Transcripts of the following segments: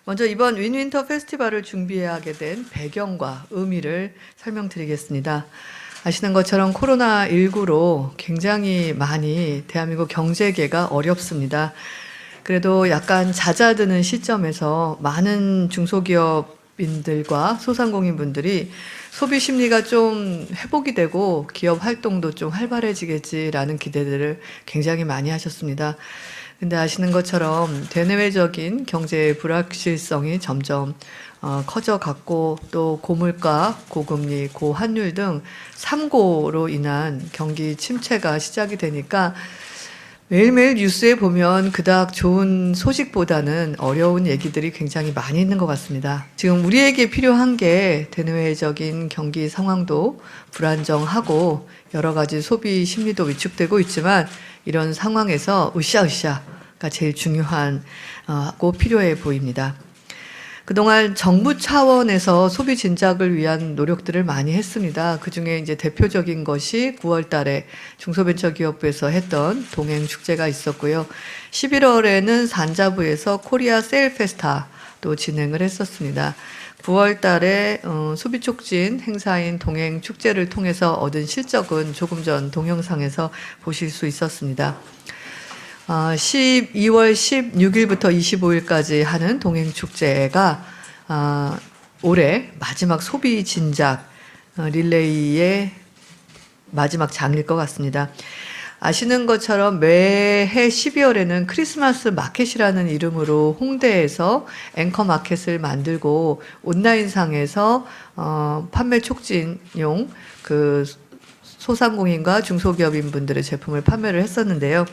먼저 이번 윈윈터 페스티벌을 준비하게 된 배경과 의미를 설명드리겠습니다. 아시는 것처럼 코로나19로 굉장히 많이 대한민국 경제계가 어렵습니다. 그래도 약간 잦아드는 시점에서 많은 중소기업인들과 소상공인분들이 소비 심리가 좀 회복이 되고 기업 활동도 좀 활발해지겠지라는 기대들을 굉장히 많이 하셨습니다. 근데 아시는 것처럼 대내외적인 경제의 불확실성이 점점 커져갔고 또 고물가, 고금리, 고환율 등 3고로 인한 경기 침체가 시작이 되니까 매일매일 뉴스에 보면 그닥 좋은 소식보다는 어려운 얘기들이 굉장히 많이 있는 것 같습니다. 지금 우리에게 필요한 게 대내외적인 경기 상황도 불안정하고 여러 가지 소비 심리도 위축되고 있지만 이런 상황에서 으쌰으쌰가 제일 중요하고 필요해 보입니다. 그동안 정부 차원에서 소비 진작을 위한 노력들을 많이 했습니다. 그중에 이제 대표적인 것이 9월 달에 중소벤처기업부에서 했던 동행축제가 있었고요. 11월에는 산자부에서 코리아 세일 페스타도 진행을 했었습니다. 9월 달에 소비 촉진 행사인 동행축제를 통해서 얻은 실적은 조금 전 동영상에서 보실 수 있었습니다. 12월 16일부터 25일까지 하는 동행축제가 올해 마지막 소비 진작 릴레이의 마지막 장일 것 같습니다. 아시는 것처럼 매해 12월에는 크리스마스 마켓이라는 이름으로 홍대에서 앵커 마켓을 만들고 온라인상에서 판매 촉진용 그 소상공인과 중소기업인분들의 제품을 판매를 했었는데요.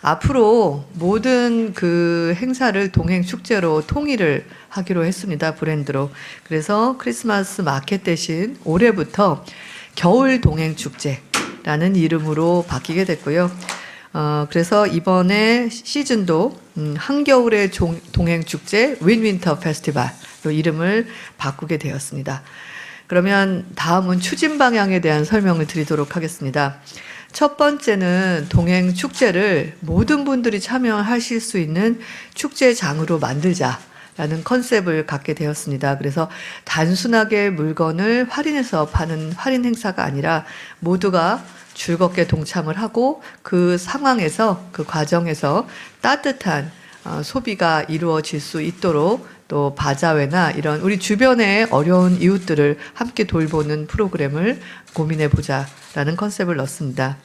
앞으로 모든 그 행사를 동행 축제로 통일을 하기로 했습니다. 브랜드로. 그래서 크리스마스 마켓 대신 올해부터 겨울 동행 축제라는 이름으로 바뀌게 됐고요. 그래서 이번에 시즌도 한겨울의 동행 축제 윈윈터 페스티벌로 이름을 바꾸게 되었습니다. 그러면 다음은 추진 방향에 대한 설명을 드리도록 하겠습니다. 첫 번째는 동행 축제를 모든 분들이 참여하실 수 있는 축제장으로 만들자라는 컨셉을 갖게 되었습니다. 그래서 단순하게 물건을 할인해서 파는 할인 행사가 아니라 모두가 즐겁게 동참을 하고 그 상황에서 그 과정에서 따뜻한 소비가 이루어질 수 있도록 또 바자회나 이런 우리 주변의 어려운 이웃들을 함께 돌보는 프로그램을 고민해 보자라는 컨셉을 넣습니다.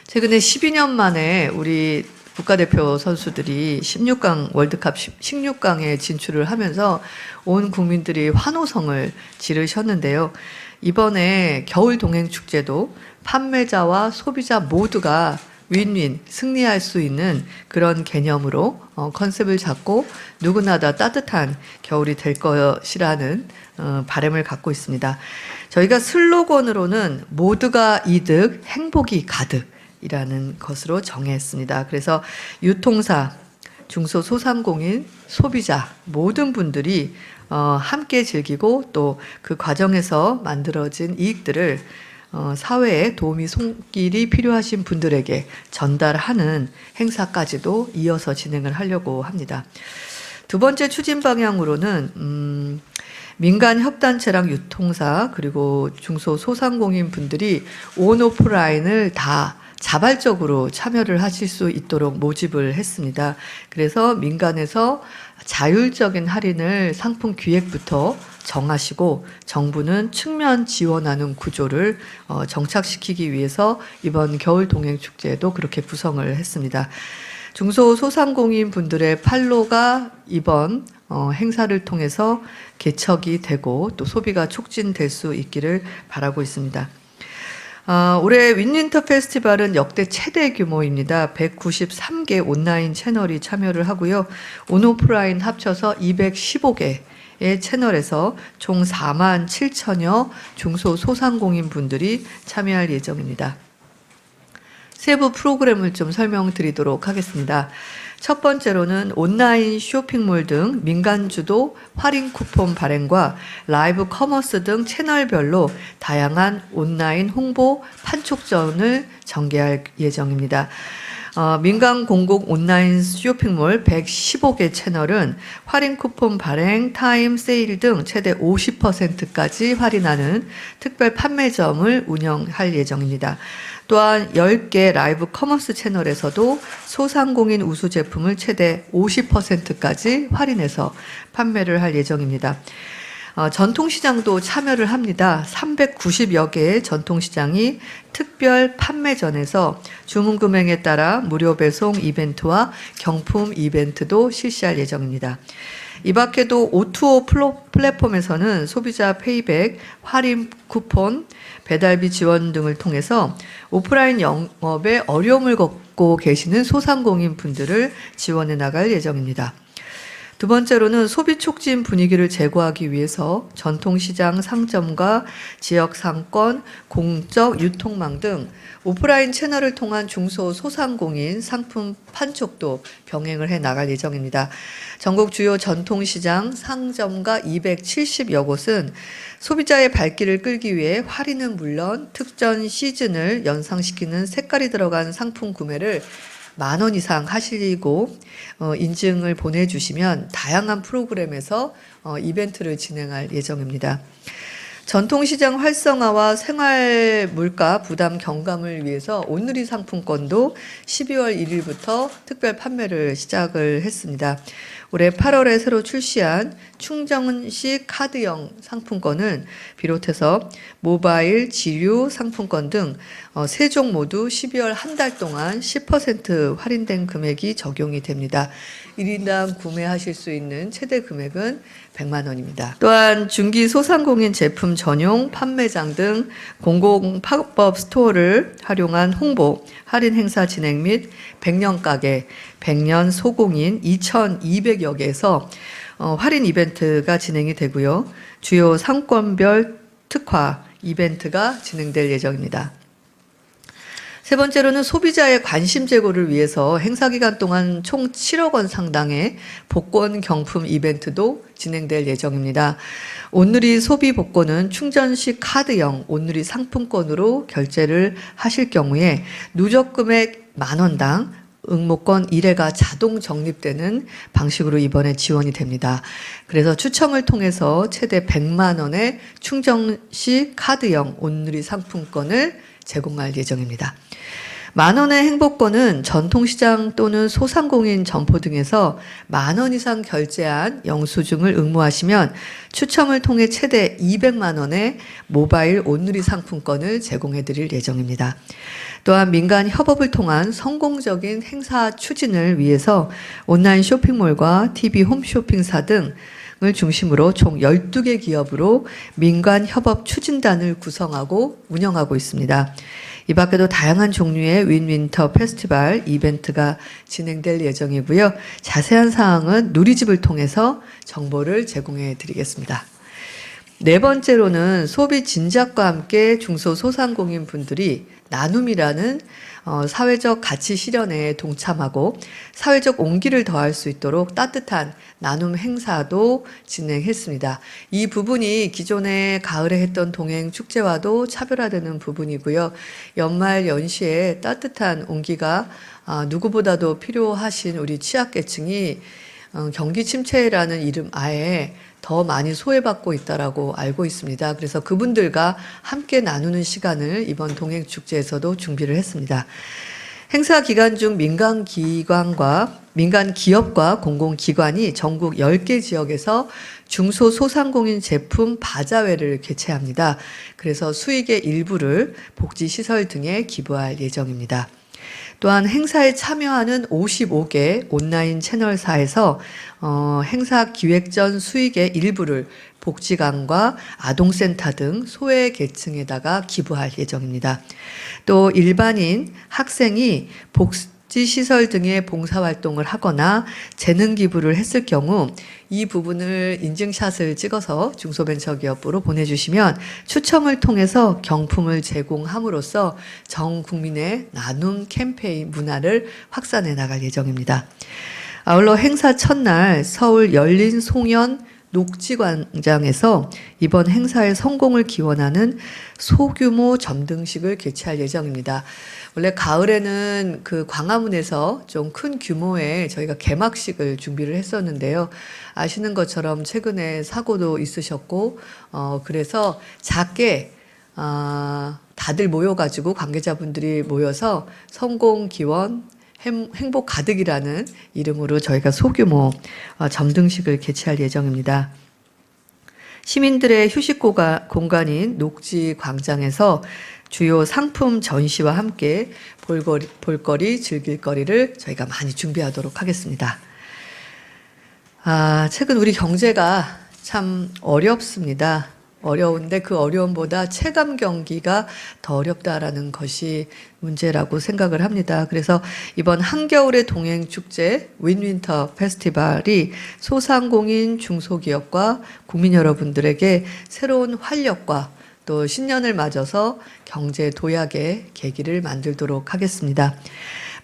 최근에 12년 만에 우리 국가대표 선수들이 16강 월드컵 16강에 진출을 하면서 온 국민들이 환호성을 지르셨는데요. 이번에 겨울 동행 축제도 판매자와 소비자 모두가 윈윈 승리할 수 있는 그런 개념으로 컨셉을 잡고 누구나 다 따뜻한 겨울이 될 것이라는 바람을 갖고 있습니다. 저희가 슬로건으로는 모두가 이득, 행복이 가득이라는 것으로 정했습니다. 그래서 유통사, 중소소상공인, 소비자 모든 분들이 함께 즐기고 또 그 과정에서 만들어진 이익들을 사회에 도움이 손길이 필요하신 분들에게 전달하는 행사까지도 이어서 진행을 하려고 합니다. 두 번째 추진 방향으로는 민간 협단체랑 유통사 그리고 중소소상공인 분들이 온오프라인을 다 자발적으로 참여를 하실 수 있도록 모집을 했습니다. 그래서 민간에서 자율적인 할인을 상품 기획부터 정하시고 정부는 측면 지원하는 구조를 정착시키기 위해서 이번 겨울 동행축제에도 그렇게 구성을 했습니다. 중소소상공인 분들의 팔로가 이번 행사를 통해서 개척이 되고 또 소비가 촉진될 수 있기를 바라고 있습니다. 올해 윈윈터 페스티벌은 역대 최대 규모입니다. 193개 온라인 채널이 참여를 하고요. 온오프라인 합쳐서 215개의 채널에서 총 4만 7천여 중소소상공인 분들이 참여할 예정입니다. 세부 프로그램을 좀 설명드리도록 하겠습니다. 첫 번째로는 온라인 쇼핑몰 등 민간 주도 할인 쿠폰 발행과 라이브 커머스 등 채널별로 다양한 온라인 홍보 판촉전을 전개할 예정입니다. 민간 공공 온라인 쇼핑몰 115개 채널은 할인 쿠폰 발행, 타임 세일 등 최대 50%까지 할인하는 특별 판매점을 운영할 예정입니다. 또한 10개 라이브 커머스 채널에서도 소상공인 우수 제품을 최대 50%까지 할인해서 판매를 할 예정입니다. 전통시장도 참여를 합니다. 390여 개의 전통시장이 특별 판매전에서 주문 금액에 따라 무료 배송 이벤트와 경품 이벤트도 실시할 예정입니다. 이 밖에도 O2O 플랫폼에서는 소비자 페이백, 할인 쿠폰, 배달비 지원 등을 통해서 오프라인 영업에 어려움을 겪고 계시는 소상공인 분들을 지원해 나갈 예정입니다. 두 번째로는 소비 촉진 분위기를 제고하기 위해서 전통시장 상점과 지역 상권, 공적 유통망 등 오프라인 채널을 통한 중소소상공인 상품 판촉도 병행을 해 나갈 예정입니다. 전국 주요 전통시장 상점과 270여 곳은 소비자의 발길을 끌기 위해 할인은 물론 특전 시즌을 연상시키는 색깔이 들어간 상품 구매를 10,000원 이상 하시고 인증을 보내주시면 다양한 프로그램에서 이벤트를 진행할 예정입니다. 전통시장 활성화와 생활 물가 부담 경감을 위해서 온누리 상품권도 12월 1일부터 특별 판매를 시작을 했습니다. 올해 8월에 새로 출시한 충전식 카드형 상품권을 비롯해서 모바일, 지류 상품권 등 3종 모두 12월 한 달 동안 10% 할인된 금액이 적용이 됩니다. 1인당 구매하실 수 있는 최대 금액은 100만 원입니다. 또한 중기 소상공인 제품 전용 판매장 등 공공 팝업 스토어를 활용한 홍보, 할인 행사 진행 및 100년 가게, 100년 소공인 2,200여 개에서 할인 이벤트가 진행이 되고요. 주요 상권별 특화 이벤트가 진행될 예정입니다. 세 번째로는 소비자의 관심 제고를 위해서 행사 기간 동안 총 7억 원 상당의 복권 경품 이벤트도 진행될 예정입니다. 온누리 소비 복권은 충전식 카드형 온누리 상품권으로 결제를 하실 경우에 누적 금액 10,000원당 응모권 1회가 자동 적립되는 방식으로 이번에 지원이 됩니다. 그래서 추첨을 통해서 최대 100만 원의 충전식 카드형 온누리 상품권을 제공할 예정입니다. 10,000원의 행복권은 전통시장 또는 소상공인 점포 등에서 10,000원 이상 결제한 영수증을 응모하시면 추첨을 통해 최대 200만 원의 모바일 온누리 상품권을 제공해 드릴 예정입니다. 또한 민간 협업을 통한 성공적인 행사 추진을 위해서 온라인 쇼핑몰과 TV 홈쇼핑사 등을 중심으로 총 12개 기업으로 민간 협업 추진단을 구성하고 운영하고 있습니다. 이 밖에도 다양한 종류의 윈윈터 페스티벌 이벤트가 진행될 예정이고요. 자세한 사항은 누리집을 통해서 정보를 제공해 드리겠습니다. 네 번째로는 소비 진작과 함께 중소소상공인 분들이 나눔이라는 사회적 가치 실현에 동참하고 사회적 온기를 더할 수 있도록 따뜻한 나눔 행사도 진행했습니다. 이 부분이 기존에 가을에 했던 동행 축제와도 차별화되는 부분이고요. 연말 연시에 따뜻한 온기가 누구보다도 필요하신 우리 취약계층이 경기 침체라는 이름 아래 더 많이 소외받고 있다라고 알고 있습니다. 그래서 그분들과 함께 나누는 시간을 이번 동행축제에서도 준비를 했습니다. 행사 기간 중 민간 기업과 공공기관이 전국 10개 지역에서 중소소상공인 제품 바자회를 개최합니다. 그래서 수익의 일부를 복지시설 등에 기부할 예정입니다. 또한 행사에 참여하는 55개 온라인 채널사에서 행사 기획 전 수익의 일부를 복지관과 아동센터 등 소외계층에다가 기부할 예정입니다. 또 일반인, 학생이 복지시설 등의 봉사활동을 하거나 재능 기부를 했을 경우 이 부분을 인증샷을 찍어서 중소벤처기업부로 보내주시면 추첨을 통해서 경품을 제공함으로써 전 국민의 나눔 캠페인 문화를 확산해 나갈 예정입니다. 아울러 행사 첫날 서울 열린 송년 녹지광장에서 이번 행사의 성공을 기원하는 소규모 점등식을 개최할 예정입니다. 원래 가을에는 그 광화문에서 좀 큰 규모의 저희가 개막식을 준비를 했었는데요. 아시는 것처럼 최근에 사고도 있으셨고, 그래서 작게, 다들 모여가지고 관계자분들이 모여서 성공 기원 행복 가득이라는 이름으로 저희가 소규모 점등식을 개최할 예정입니다. 시민들의 휴식 공간인 녹지 광장에서 주요 상품 전시와 함께 볼거리, 즐길거리를 저희가 많이 준비하도록 하겠습니다. 최근 우리 경제가 참 어렵습니다. 어려운데 그 어려움보다 체감 경기가 더 어렵다라는 것이 문제라고 생각을 합니다. 그래서 이번 한겨울의 동행 축제 윈윈터 페스티벌이 소상공인 중소기업과 국민 여러분들에게 새로운 활력과 또 신년을 맞아서 경제 도약의 계기를 만들도록 하겠습니다.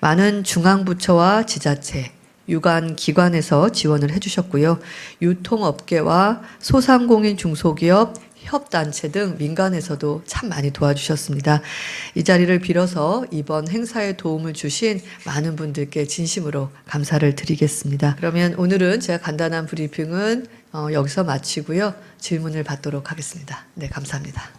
많은 중앙부처와 지자체, 유관 기관에서 지원을 해주셨고요. 유통업계와 소상공인 중소기업, 협단체 등 민간에서도 참 많이 도와주셨습니다. 이 자리를 빌어서 이번 행사에 도움을 주신 많은 분들께 진심으로 감사를 드리겠습니다. 그러면 오늘은 제가 간단한 브리핑은 여기서 마치고요. 질문을 받도록 하겠습니다. 네, 감사합니다.